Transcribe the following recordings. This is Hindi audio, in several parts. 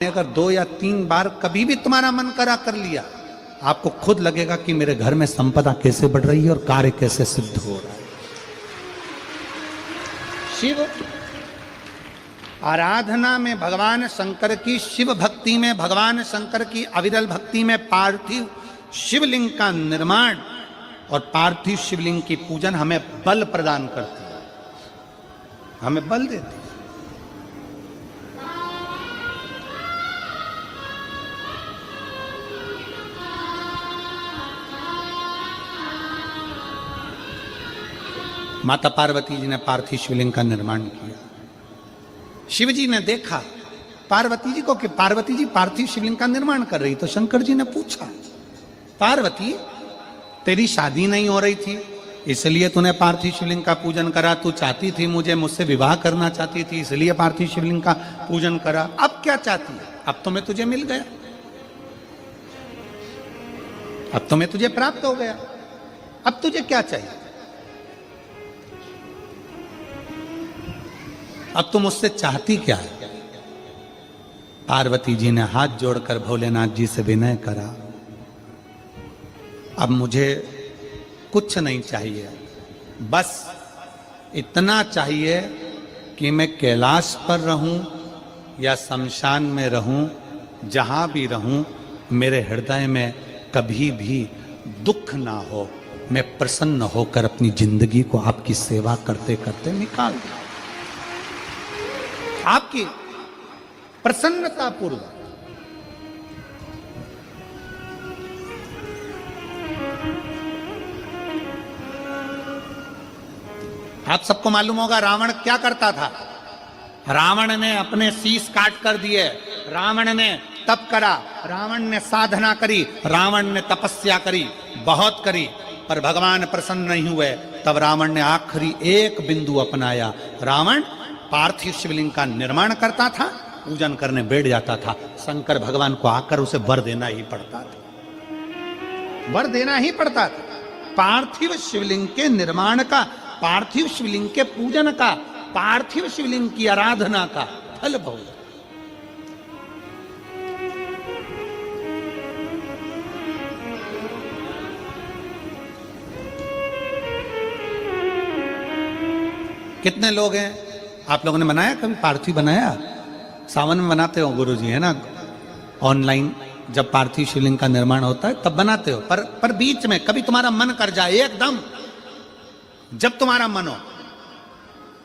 अगर 2 या 3 बार कभी भी तुम्हारा मन करा कर लिया, आपको खुद लगेगा कि मेरे घर में संपदा कैसे बढ़ रही है और कार्य कैसे सिद्ध हो रहा है। शिव आराधना में भगवान शंकर की, शिव भक्ति में भगवान शंकर की अविरल भक्ति में पार्थिव शिवलिंग का निर्माण और पार्थिव शिवलिंग की पूजन हमें बल प्रदान करती है, हमें बल देती है। माता पार्वती जी ने पार्थिव शिवलिंग का निर्माण किया। शिव जी ने देखा पार्वती जी को कि पार्वती जी पार्थिव शिवलिंग का निर्माण कर रही, तो शंकर जी ने पूछा, पार्वती तेरी शादी नहीं हो रही थी इसलिए तूने पार्थिव शिवलिंग का पूजन करा, तू चाहती थी मुझसे विवाह करना चाहती थी इसलिए पार्थिव शिवलिंग का पूजन करा, अब क्या चाहती है? अब तो मैं तुझे मिल गया, अब तो मैं तुझे प्राप्त हो गया, अब तुझे क्या चाहिए? अब तुम मुझसे चाहती क्या है? पार्वती जी ने हाथ जोड़कर भोलेनाथ जी से विनय करा, अब मुझे कुछ नहीं चाहिए, बस इतना चाहिए कि मैं कैलाश पर रहूं या शमशान में रहूं, जहां भी रहूं मेरे हृदय में कभी भी दुख ना हो, मैं प्रसन्न होकर अपनी जिंदगी को आपकी सेवा करते करते निकाल दूं, आपकी प्रसन्नता पूर्वक। आप सबको मालूम होगा रावण क्या करता था। रावण ने अपने शीश काट कर दिए, रावण ने तप करा, रावण ने साधना करी, रावण ने तपस्या करी, बहुत करी, पर भगवान प्रसन्न नहीं हुए। तब रावण ने आखिरी एक बिंदु अपनाया, रावण पार्थिव शिवलिंग का निर्माण करता था, पूजन करने बैठ जाता था, शंकर भगवान को आकर उसे वर देना ही पड़ता था, वर देना ही पड़ता था। पार्थिव शिवलिंग के निर्माण का, पार्थिव शिवलिंग के पूजन का, पार्थिव शिवलिंग की आराधना का फल भोग। कितने लोग हैं, आप लोगों ने बनाया कभी पार्थिव? बनाया? सावन में बनाते हो गुरुजी, है ना, ऑनलाइन जब पार्थिव शिवलिंग का निर्माण होता है तब बनाते हो, पर बीच में कभी तुम्हारा मन कर जाए एकदम, जब तुम्हारा मन हो।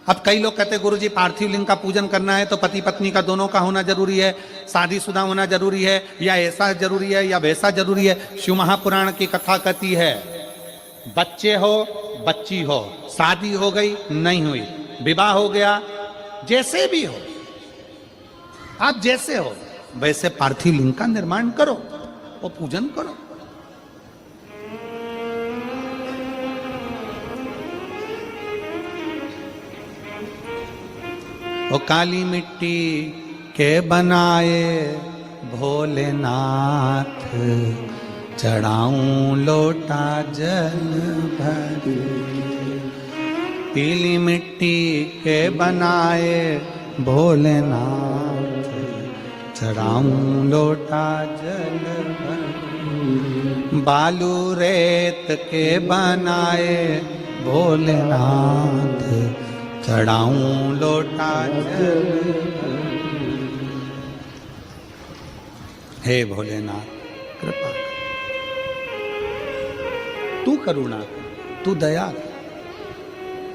अब कई लोग कहते हैं गुरुजी पार्थिव लिंग का पूजन करना है तो पति पत्नी का दोनों का होना जरूरी है, शादीशुदा होना जरूरी है, या ऐसा जरूरी है या वैसा जरूरी है। शिव महापुराण की कथा कहती है बच्चे हो बच्ची हो, शादी हो गई नहीं हुई, विवाह हो गया, जैसे भी हो, आप जैसे हो वैसे पार्थिव लिंग का निर्माण करो और पूजन करो। ओ काली मिट्टी के बनाए भोलेनाथ, चढ़ाऊं लोटा जल भरी, पीली मिट्टी के बनाए भोलेनाथ, चढ़ाऊं लोटा जल भरी, बालू रेत के बनाए भोलेनाथ, चढ़ाऊं लोटा जल भरी। हे भोलेनाथ कृपा कर, तू करुणा कर, तू दया कर।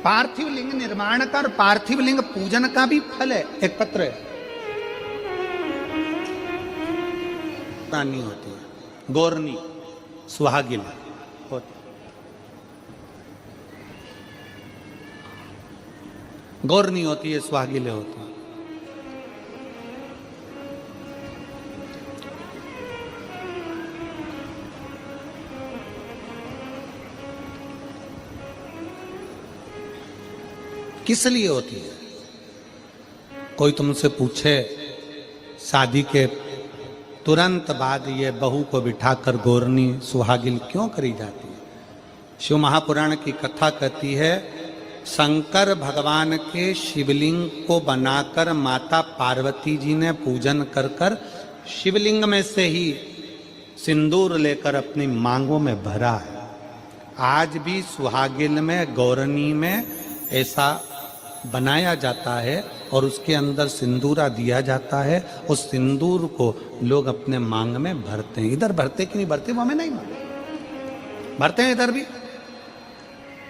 पार्थिव लिंग निर्माण कर, पार्थिव लिंग पूजन का भी फल है। एक पत्र है, रानी होती है, गोरनी सुहागिन होती, गोरनी होती है, सुहागिले होती है। किस लिए होती है? कोई तुमसे पूछे शादी के तुरंत बाद ये बहू को बिठाकर गोरनी सुहागिन क्यों करी जाती है? शिव महापुराण की कथा कहती है शंकर भगवान के शिवलिंग को बनाकर माता पार्वती जी ने पूजन कर कर शिवलिंग में से ही सिंदूर लेकर अपनी मांगों में भरा है। आज भी सुहागिन में, गौरनी में ऐसा बनाया जाता है और उसके अंदर सिंदूरा दिया जाता है। उस सिंदूर को लोग अपने मांग में भरते हैं। इधर भरते कि नहीं भरते वो हमें नहीं मालूम, भरते हैं इधर भी,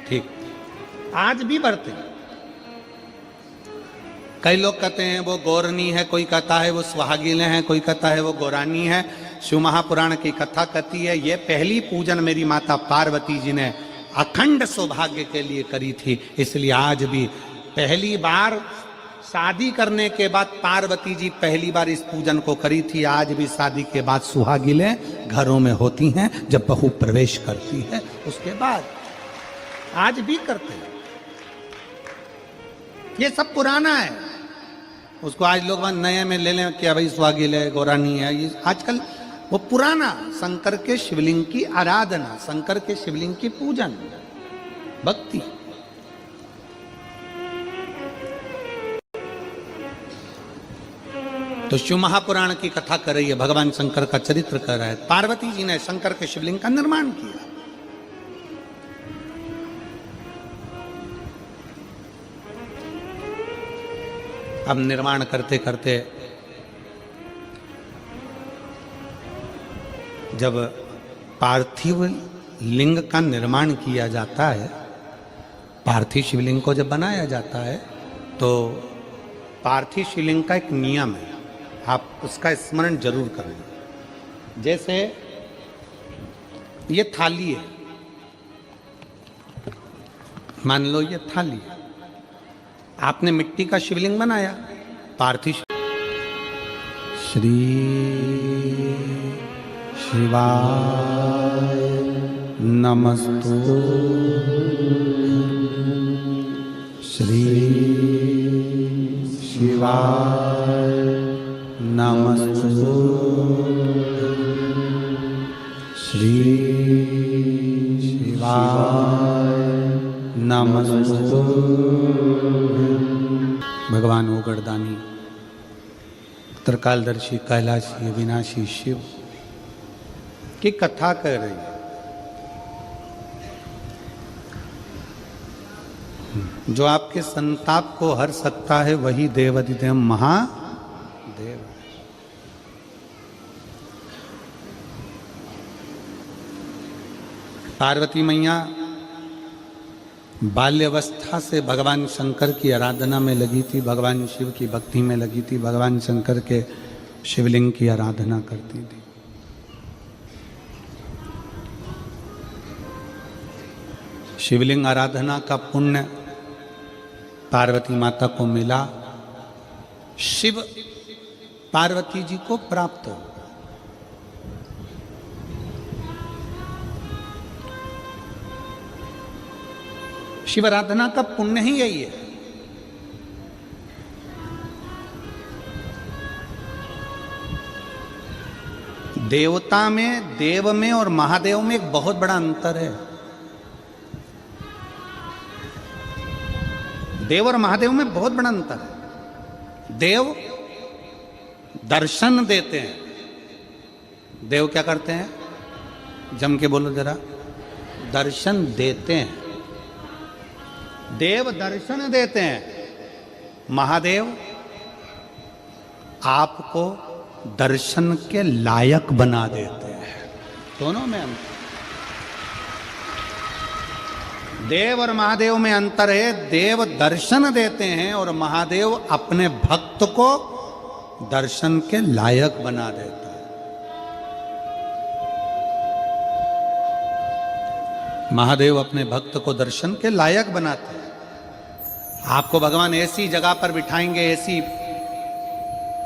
ठीक, आज भी भरते हैं। कई लोग कहते हैं वो गौरनी है, कोई कहता है वो सुहागिन है, कोई कहता है वो गौरानी है। शिव महापुराण की कथा कहती है ये पहली पूजन मेरी माता पार्वती जी ने अखंड सौभाग्य के लिए करी थी, इसलिए आज भी पहली बार शादी करने के बाद पार्वती जी पहली बार इस पूजन को करी थी। आज भी शादी के बाद सुहागिनें घरों में होती हैं, जब बहू प्रवेश करती है उसके बाद आज भी करते हैं। ये सब पुराना है, उसको आज लोग नए में ले लें कि भाई सुहागिन है, गौरानी है। ये आजकल वो पुराना शंकर के शिवलिंग की आराधना, शंकर के शिवलिंग की पूजन, भक्ति। तो शिव महापुराण की कथा कर रही है, भगवान शंकर का चरित्र कर रहा है। पार्वती जी ने शंकर के शिवलिंग का निर्माण किया। अब निर्माण करते करते जब पार्थिव लिंग का निर्माण किया जाता है, पार्थिव शिवलिंग को जब बनाया जाता है तो पार्थिव शिवलिंग का एक नियम है, आप उसका स्मरण जरूर करें। जैसे ये थाली है, मान लो ये थाली है, आपने मिट्टी का शिवलिंग बनाया, पार्थिव। श्री शिवाय नमस्तु, श्री शिवाय नमस्तु, श्री शिवाय नमस्तु। भगवान ओगड़दानी, त्रिकालदर्शी, कैलाशी, अविनाशी शिव की कथा कर रही है। जो आपके संताप को हर सकता है वही देवाधिदेव महादेव। पार्वती मैया बाल्यावस्था से भगवान शंकर की आराधना में लगी थी, भगवान शिव की भक्ति में लगी थी, भगवान शंकर के शिवलिंग की आराधना करती थी। शिवलिंग आराधना का पुण्य पार्वती माता को मिला, शिव पार्वती जी को प्राप्त हो। शिव आराधना का पुण्य ही यही है। देवता में, देव में और महादेव में एक बहुत बड़ा अंतर है। देव और महादेव में बहुत बड़ा अंतर है। देव दर्शन देते हैं। देव क्या करते हैं? जम के बोलो जरा। दर्शन देते हैं। देव दर्शन देते हैं। महादेव आपको दर्शन के लायक बना देते हैं। दोनों में अंतर। देव और महादेव में अंतर है। देव दर्शन देते हैं और महादेव अपने भक्त को दर्शन के लायक बना देता है। महादेव अपने भक्त को दर्शन के लायक बनाते हैं। आपको भगवान ऐसी जगह पर बिठाएंगे, ऐसी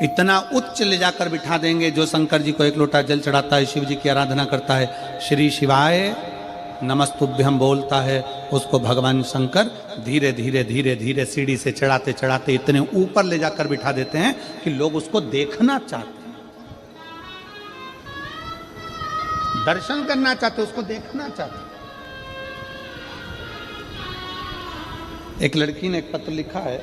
इतना उच्च ले जाकर बिठा देंगे, जो शंकर जी को एक लोटा जल चढ़ाता है, शिव जी की आराधना करता है, श्री शिवाय नमस्तुभ्यम बोलता है, उसको भगवान शंकर धीरे धीरे धीरे धीरे सीढ़ी से चढ़ाते चढ़ाते इतने ऊपर ले जाकर बिठा देते हैं कि लोग उसको देखना चाहते हैं, दर्शन करना चाहते, उसको देखना चाहते। एक लड़की ने एक पत्र लिखा है